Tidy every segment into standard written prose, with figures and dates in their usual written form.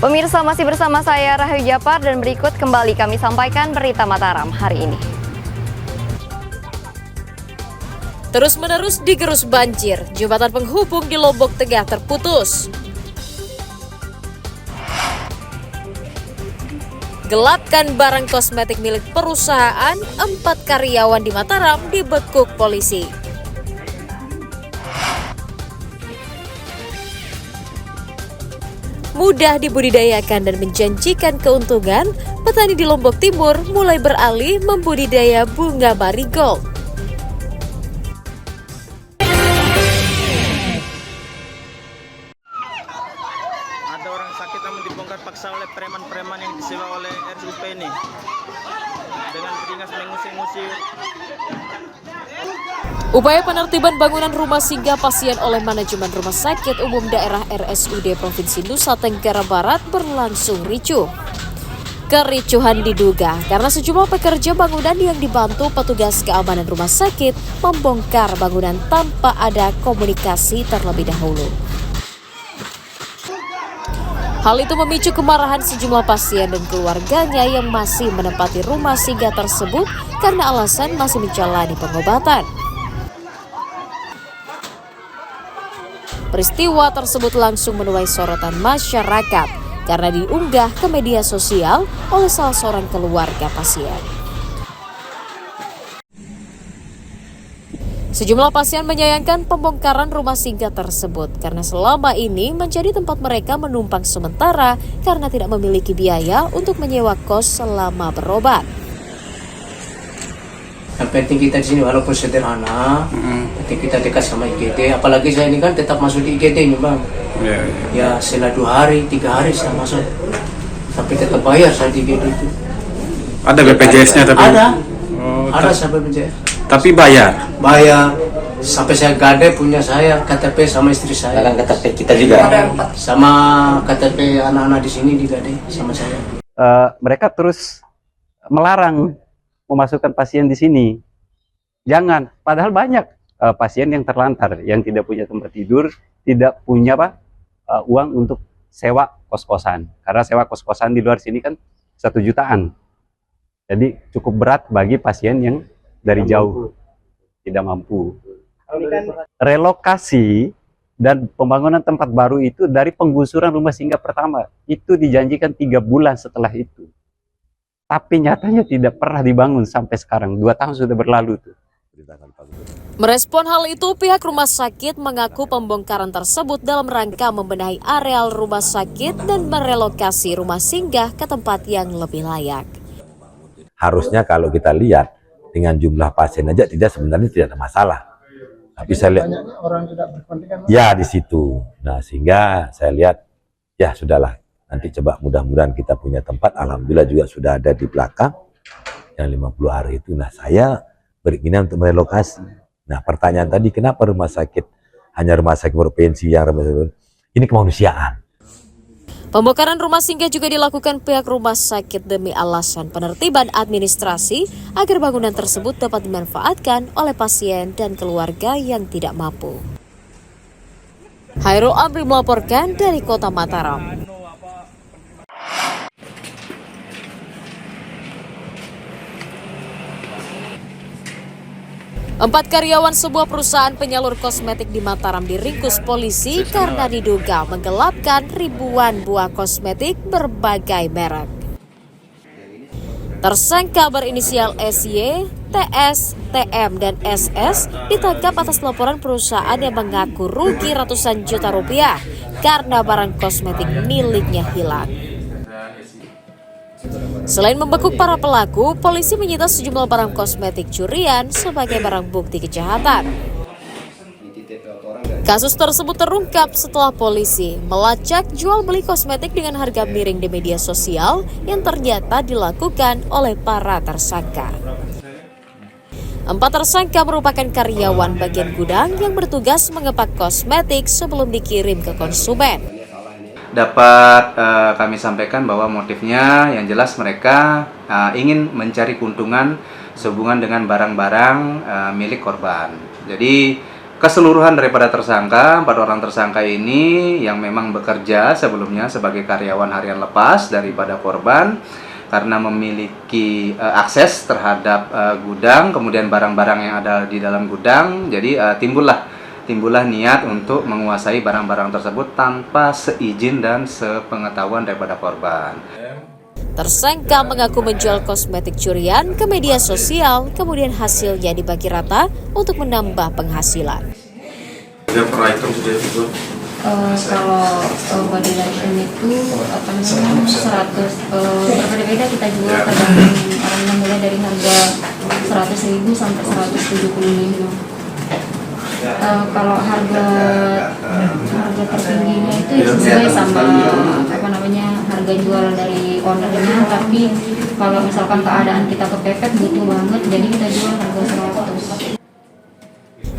Pemirsa, masih bersama saya Rahayu Japar dan berikut kembali kami sampaikan berita Mataram hari ini. Terus-menerus digerus banjir, jembatan penghubung di Lombok Tengah terputus. Gelapkan barang kosmetik milik perusahaan, 4 karyawan di Mataram dibekuk polisi. Mudah dibudidayakan dan menjanjikan keuntungan, petani di Lombok Timur mulai beralih membudidaya bunga marigold. Ada orang sakit namun dibongkar paksa oleh preman-preman yang disewa oleh RSUP ini dengan beringas mengusir-ngusir. Upaya penertiban bangunan rumah singgah pasien oleh manajemen Rumah Sakit Umum Daerah RSUD Provinsi Nusa Tenggara Barat berlangsung ricuh. Kericuhan diduga karena sejumlah pekerja bangunan yang dibantu petugas keamanan rumah sakit membongkar bangunan tanpa ada komunikasi terlebih dahulu. Hal itu memicu kemarahan sejumlah pasien dan keluarganya yang masih menempati rumah singgah tersebut karena alasan masih menjalani pengobatan. Peristiwa tersebut langsung menuai sorotan masyarakat karena diunggah ke media sosial oleh salah seorang keluarga pasien. Sejumlah pasien menyayangkan pembongkaran rumah singgah tersebut karena selama ini menjadi tempat mereka menumpang sementara karena tidak memiliki biaya untuk menyewa kos selama berobat. Yang penting kita di sini walaupun sederhana, penting kita dekat sama IGD. Apalagi saya ini kan tetap masuk di IGD nih bang. Ya setelah 2 hari, 3 hari saya masuk, tapi tetap bayar saya di IGD itu. Ada BPJS-nya tapi? Ada, ada sampai BPJS. Tapi bayar? Bayar, sampai saya gade punya saya KTP sama istri saya. Dalam KTP kita juga. Sama KTP anak-anak di sini digade sama saya. Mereka terus melarang memasukkan pasien di sini. Jangan, padahal banyak pasien yang terlantar, yang tidak punya tempat tidur, tidak punya uang untuk sewa kos-kosan. Karena sewa kos-kosan di luar sini kan 1 jutaan. Jadi cukup berat bagi pasien yang dari jauh, tidak mampu. Relokasi dan pembangunan tempat baru itu dari penggusuran rumah singgah pertama, itu dijanjikan 3 bulan setelah itu. Tapi nyatanya tidak pernah dibangun sampai sekarang, 2 tahun sudah berlalu tuh. Merespon hal itu, pihak rumah sakit mengaku pembongkaran tersebut dalam rangka membenahi areal rumah sakit dan merelokasi rumah singgah ke tempat yang lebih layak. Harusnya kalau kita lihat dengan jumlah pasien aja sebenarnya tidak ada masalah. Tapi saya lihat orang tidak berkepentingan. Ya di situ. Nah sehingga saya lihat ya sudahlah. Nanti coba mudah-mudahan kita punya tempat. Alhamdulillah juga sudah ada di belakang yang 50 hari itu. Nah saya berkeinginan untuk merelokasi. Nah pertanyaan tadi kenapa rumah sakit hanya rumah sakit provinsi yang ini kemanusiaan. Pembongkaran rumah singgah juga dilakukan pihak rumah sakit demi alasan penertiban administrasi agar bangunan tersebut dapat dimanfaatkan oleh pasien dan keluarga yang tidak mampu. Hairul Amri melaporkan dari Kota Mataram. 4 karyawan sebuah perusahaan penyalur kosmetik di Mataram diringkus polisi karena diduga menggelapkan ribuan buah kosmetik berbagai merek. Tersangka berinisial SY, TS, TM, dan SS ditangkap atas laporan perusahaan yang mengaku rugi ratusan juta rupiah karena barang kosmetik miliknya hilang. Selain membekuk para pelaku, polisi menyita sejumlah barang kosmetik curian sebagai barang bukti kejahatan. Kasus tersebut terungkap setelah polisi melacak jual beli kosmetik dengan harga miring di media sosial yang ternyata dilakukan oleh para tersangka. 4 tersangka merupakan karyawan bagian gudang yang bertugas mengepak kosmetik sebelum dikirim ke konsumen. Dapat kami sampaikan bahwa motifnya yang jelas mereka ingin mencari keuntungan sehubungan dengan barang-barang milik korban. Jadi keseluruhan daripada tersangka, 4 orang tersangka ini yang memang bekerja sebelumnya sebagai karyawan harian lepas daripada korban, karena memiliki akses terhadap gudang, kemudian barang-barang yang ada di dalam gudang, jadi timbullah niat untuk menguasai barang-barang tersebut tanpa seizin dan sepengetahuan daripada korban. Tersangka mengaku menjual kosmetik curian ke media sosial, kemudian hasilnya dibagi rata untuk menambah penghasilan. Kalau body lotion itu 100 berbeda-beda kita jual, tergantung orangnya, mulai dari harga 100.000 sampai 175. Kalau harga tertingginya itu sesuai sama harga jual dari ownernya, tapi kalau misalkan keadaan kita kepepet butuh banget, jadi kita jual harga 100.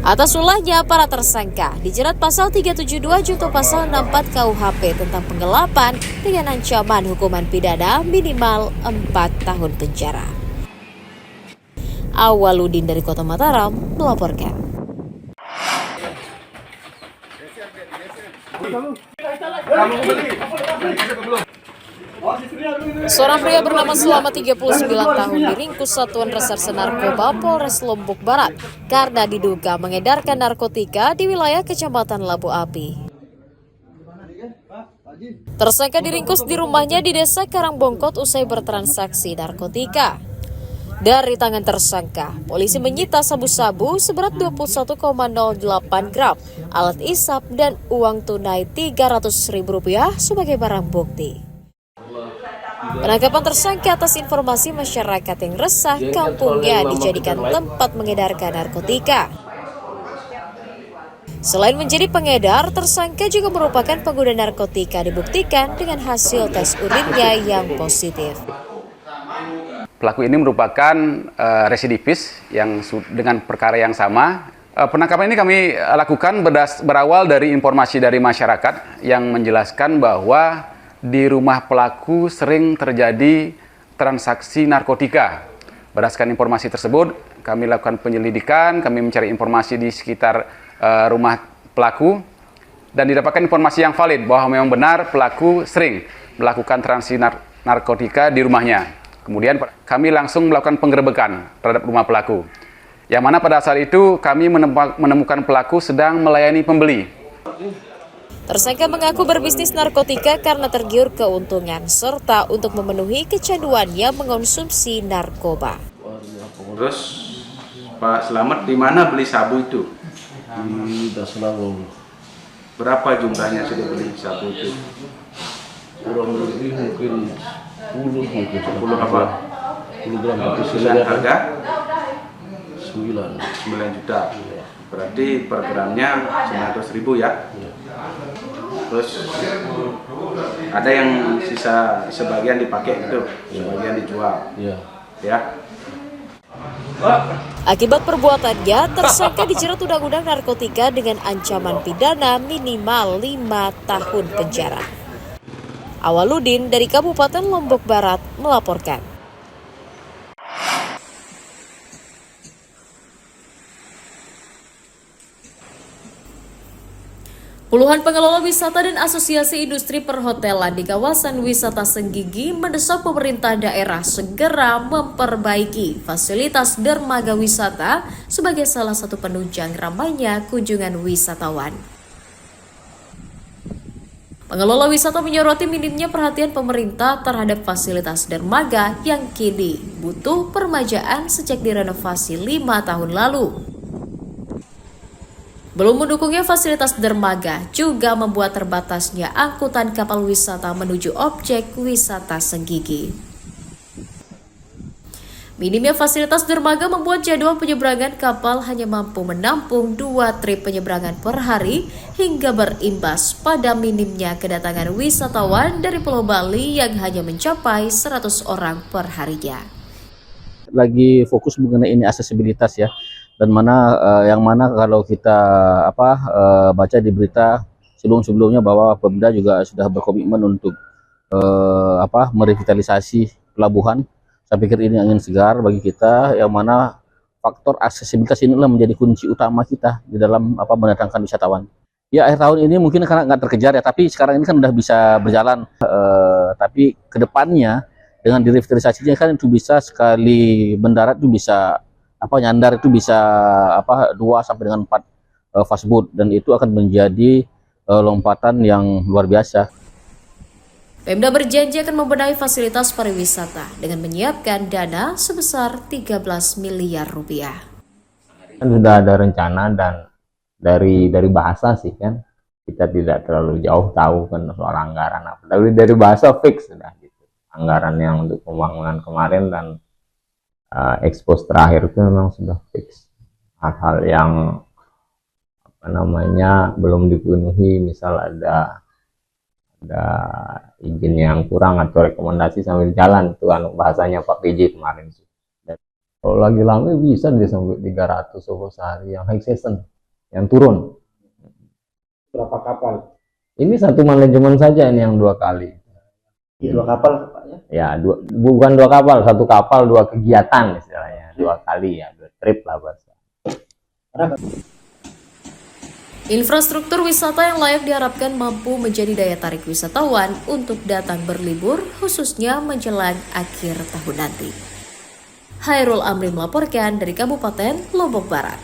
Atas ulahnya, para tersangka dijerat pasal 372 junto pasal 64 KUHP tentang penggelapan dengan ancaman hukuman pidana minimal 4 tahun penjara. Awaludin dari Kota Mataram melaporkan. Seorang pria bernama Selama 39 tahun diringkus Satuan Reserse Narkoba Polres Lombok Barat karena diduga mengedarkan narkotika di wilayah Kecamatan Labu Api. Tersangka diringkus di rumahnya di Desa Karangbongkot usai bertransaksi narkotika. Dari tangan tersangka, polisi menyita sabu-sabu seberat 21,08 gram, alat isap, dan uang tunai Rp300.000 sebagai barang bukti. Penangkapan tersangka atas informasi masyarakat yang resah kampungnya dijadikan tempat mengedarkan narkotika. Selain menjadi pengedar, tersangka juga merupakan pengguna narkotika dibuktikan dengan hasil tes urinnya yang positif. Pelaku ini merupakan residivis yang dengan perkara yang sama. Penangkapan ini kami lakukan berawal dari informasi dari masyarakat yang menjelaskan bahwa di rumah pelaku sering terjadi transaksi narkotika. Berdasarkan informasi tersebut, kami lakukan penyelidikan, kami mencari informasi di sekitar rumah pelaku, dan didapatkan informasi yang valid bahwa memang benar pelaku sering melakukan transaksi narkotika di rumahnya. Kemudian kami langsung melakukan penggerebekan terhadap rumah pelaku, yang mana pada saat itu kami menemukan pelaku sedang melayani pembeli. Tersangka mengaku berbisnis narkotika karena tergiur keuntungan serta untuk memenuhi kecanduannya mengonsumsi narkoba. Terus Pak Slamet di mana beli sabu itu? Di Dasenawang. Berapa jumlahnya sudah beli sabu itu? Kurang lebih mungkin 10 apa? 10 gram. Dan harga? 9 juta. Berarti per gramnya 900.000 ya? Terus ada yang sisa sebagian dipakai itu, sebagian dijual. Ya. Akibat perbuatannya, tersangka dijerat Undang-Undang Narkotika dengan ancaman pidana minimal 5 tahun penjara. Awaludin dari Kabupaten Lombok Barat melaporkan. Puluhan pengelola wisata dan asosiasi industri perhotelan di kawasan wisata Senggigi mendesak pemerintah daerah segera memperbaiki fasilitas dermaga wisata sebagai salah satu penunjang ramainya kunjungan wisatawan. Pengelola wisata menyoroti minimnya perhatian pemerintah terhadap fasilitas dermaga yang kini butuh permajaan sejak direnovasi 5 tahun lalu. Belum mendukungnya fasilitas dermaga juga membuat terbatasnya angkutan kapal wisata menuju objek wisata Senggigi. Minimnya fasilitas dermaga membuat jadwal penyeberangan kapal hanya mampu menampung 2 trip penyeberangan per hari hingga berimbas pada minimnya kedatangan wisatawan dari Pulau Bali yang hanya mencapai 100 orang per harinya. Lagi fokus mengenai ini aksesibilitas ya. Dan yang mana kalau kita baca di berita sebelumnya bahwa Pemda juga sudah berkomitmen untuk merevitalisasi pelabuhan. Saya pikir ini angin segar bagi kita, yang mana faktor aksesibilitas inilah menjadi kunci utama kita di dalam mendatangkan wisatawan. Ya akhir tahun ini mungkin karena nggak terkejar ya, tapi sekarang ini kan udah bisa berjalan. Tapi kedepannya dengan direvitalisasinya kan itu bisa sekali mendarat itu bisa nyandar itu bisa 2 sampai dengan 4 fastboat, dan itu akan menjadi lompatan yang luar biasa. Pemda berjanji akan membenahi fasilitas pariwisata dengan menyiapkan dana sebesar 13 miliar rupiah. Kan sudah ada rencana, dan dari bahasa sih kan kita tidak terlalu jauh tahu kan soal anggaran apa, tapi dari bahasa fix sudah gitu. Anggaran yang untuk pembangunan kemarin dan expose terakhir itu memang sudah fix. Hal-hal yang belum dipenuhi, misal ada izin yang kurang atau rekomendasi sambil jalan, itu bahasanya Pak PJ kemarin sih. Dan kalau lagi lama bisa dia sampai 300 sehari yang high season yang turun. Berapa kapal? Ini satu manajemen saja ini yang 2 kali. 2 kapal Pak ya? Ya, bukan 2 kapal, 1 kapal 2 kegiatan istilahnya, 2 kali ya, 2 trip lah bahasa. Infrastruktur wisata yang layak diharapkan mampu menjadi daya tarik wisatawan untuk datang berlibur, khususnya menjelang akhir tahun nanti. Hairul Amri melaporkan dari Kabupaten Lombok Barat.